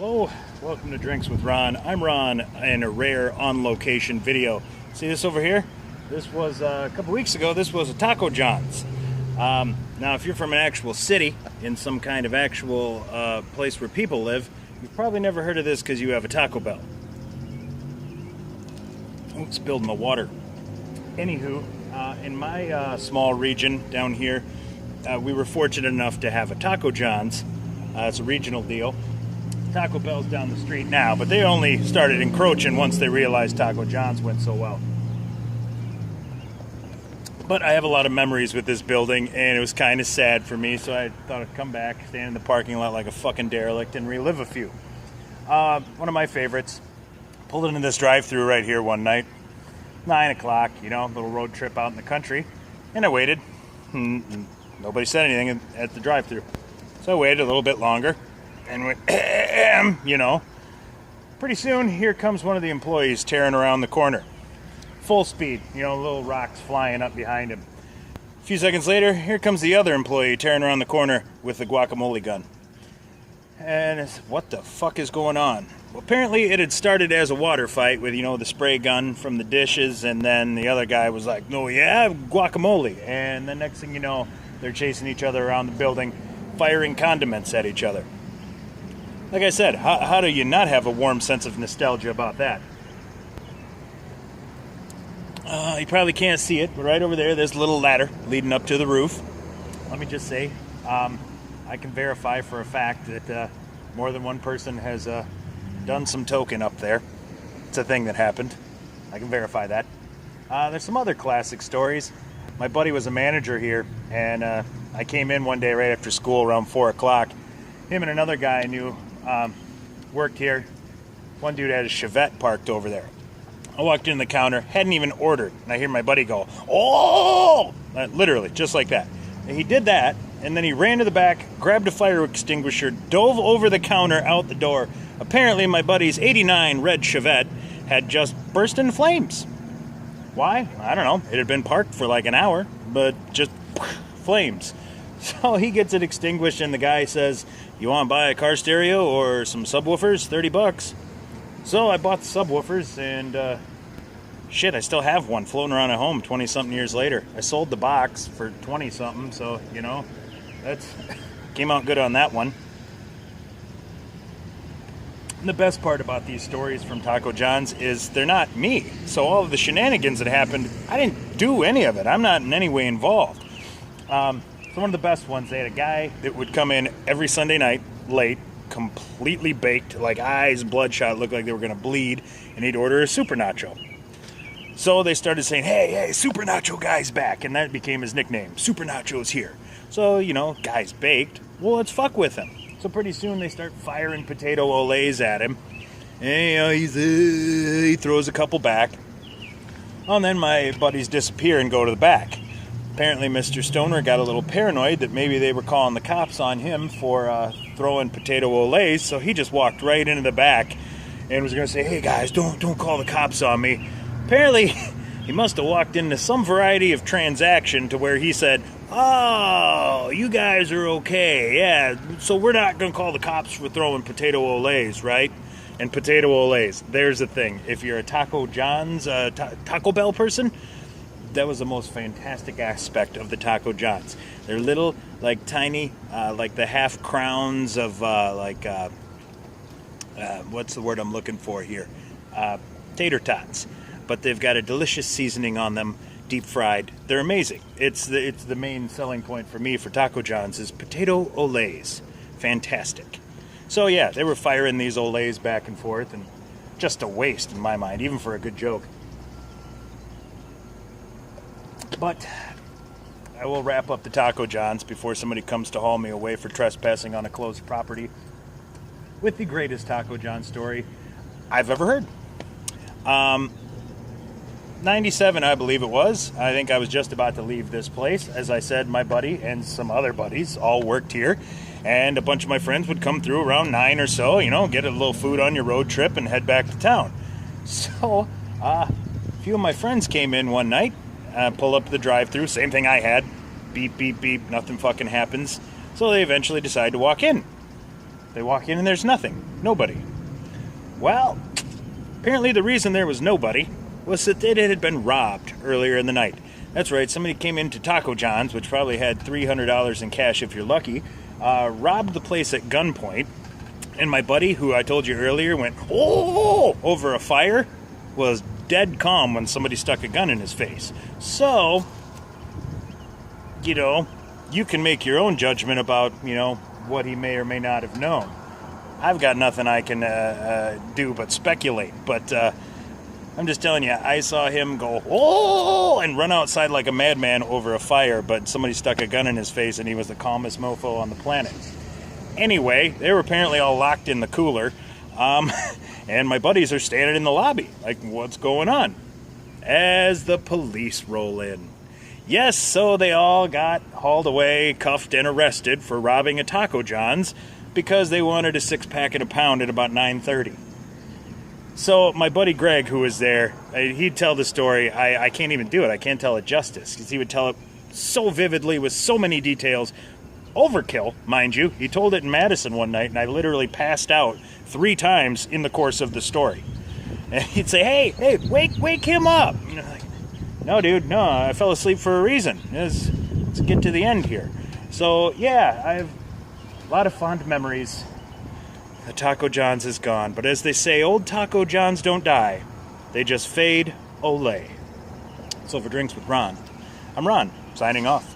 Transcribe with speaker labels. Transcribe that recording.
Speaker 1: Hello, welcome to Drinks with Ron. I'm Ron in a rare on-location video. See this over here? This was a couple weeks ago. This was a Taco John's. Now, if you're from an actual city in some kind of actual place where people live, you've probably never heard of this because you have a Taco Bell. Oh, spilled in the water. Anywho, in my small region down here, we were fortunate enough to have a Taco John's. It's a regional deal. Taco Bell's down the street now, but they only started encroaching once they realized Taco John's went so well. But I have a lot of memories with this building, and it was kind of sad for me, so I thought I'd come back, stand in the parking lot like a fucking derelict, and relive a few. One of my favorites. Pulled into this drive-thru right here one night. 9 o'clock, little road trip out in the country. And I waited. Nobody said anything at the drive-thru. So I waited a little bit longer. And went, Pretty soon, here comes one of the employees tearing around the corner. Full speed, little rocks flying up behind him. A few seconds later, here comes the other employee tearing around the corner with the guacamole gun. And it's, what the fuck is going on? Well, apparently it had started as a water fight with, the spray gun from the dishes, and then the other guy was like, no, yeah, guacamole. And the next thing you know, they're chasing each other around the building, firing condiments at each other. Like I said, how do you not have a warm sense of nostalgia about that? You probably can't see it, but right over there's a little ladder leading up to the roof. Let me just say, I can verify for a fact that more than one person has done some token up there. It's a thing that happened. I can verify that. There's some other classic stories. My buddy was a manager here, and I came in one day right after school around 4 o'clock. Him and another guy I knew worked here. One dude had a Chevette parked over there. I walked in the counter, hadn't even ordered, and I hear my buddy go, "Oh!" Literally, just like that. And he did that, and then he ran to the back, grabbed a fire extinguisher, dove over the counter out the door. Apparently, my buddy's 89 red Chevette had just burst into flames. Why? I don't know. It had been parked for like an hour, but just flames. So he gets it extinguished, and the guy says, "You want to buy a car stereo or some subwoofers? $30. So I bought the subwoofers, and I still have one floating around at home 20-something years later. I sold the box for 20-something, so, that's came out good on that one. And the best part about these stories from Taco John's is they're not me. So all of the shenanigans that happened, I didn't do any of it. I'm not in any way involved. So one of the best ones, they had a guy that would come in every Sunday night, late, completely baked, like eyes bloodshot, looked like they were going to bleed, and he'd order a super nacho. So they started saying, hey, super nacho guy's back, and that became his nickname, Super Nacho's here. So, guy's baked, well, let's fuck with him. So pretty soon they start firing potato oles at him, and he throws a couple back. Oh, and then my buddies disappear and go to the back. Apparently, Mr. Stoner got a little paranoid that maybe they were calling the cops on him for throwing potato oles, so he just walked right into the back and was going to say, hey, guys, don't call the cops on me. Apparently, he must have walked into some variety of transaction to where he said, oh, you guys are okay, yeah, so we're not going to call the cops for throwing potato oles, right? And potato oles, there's the thing. If you're a Taco John's, Taco Bell person, that was the most fantastic aspect of the Taco John's. They're little, tiny, like the half crowns of, what's the word I'm looking for here? Tater tots. But they've got a delicious seasoning on them, deep fried. They're amazing. It's the main selling point for me for Taco John's is potato oles. Fantastic. So yeah, they were firing these oles back and forth, and just a waste in my mind, even for a good joke. But I will wrap up the Taco John's before somebody comes to haul me away for trespassing on a closed property with the greatest Taco John story I've ever heard. 97, I believe it was. I think I was just about to leave this place. As I said, my buddy and some other buddies all worked here, and a bunch of my friends would come through around 9 or so, get a little food on your road trip and head back to town. So, a few of my friends came in one night, pull up to the drive-thru, same thing I had. Beep, beep, beep, nothing fucking happens. So they eventually decide to walk in. They walk in and there's nothing. Nobody. Well, apparently the reason there was nobody was that it had been robbed earlier in the night. That's right, somebody came into Taco John's, which probably had $300 in cash if you're lucky, robbed the place at gunpoint, and my buddy, who I told you earlier went, oh, over a fire, was dead calm when somebody stuck a gun in his face. So, you know, you can make your own judgment about, you know, what he may or may not have known. I've got nothing I can do but speculate, but I'm just telling you, I saw him go, oh, and run outside like a madman over a fire, but somebody stuck a gun in his face and he was the calmest mofo on the planet. Anyway, they were apparently all locked in the cooler, and my buddies are standing in the lobby, like, what's going on? As the police roll in. Yes, so they all got hauled away, cuffed, and arrested for robbing a Taco John's because they wanted a 6-pack and a pound at about 9:30. So my buddy Greg, who was there, he'd tell the story. I can't even do it. I can't tell it justice because he would tell it so vividly with so many details. Overkill, mind you. He told it in Madison one night, and I literally passed out 3 times in the course of the story. And he'd say, hey, wake him up. And I'm like, no, dude, no, I fell asleep for a reason. Let's get to the end here. So, yeah, I have a lot of fond memories. The Taco John's is gone, but as they say, old Taco John's don't die. They just fade, ole. So for Drinks with Ron, I'm Ron, signing off.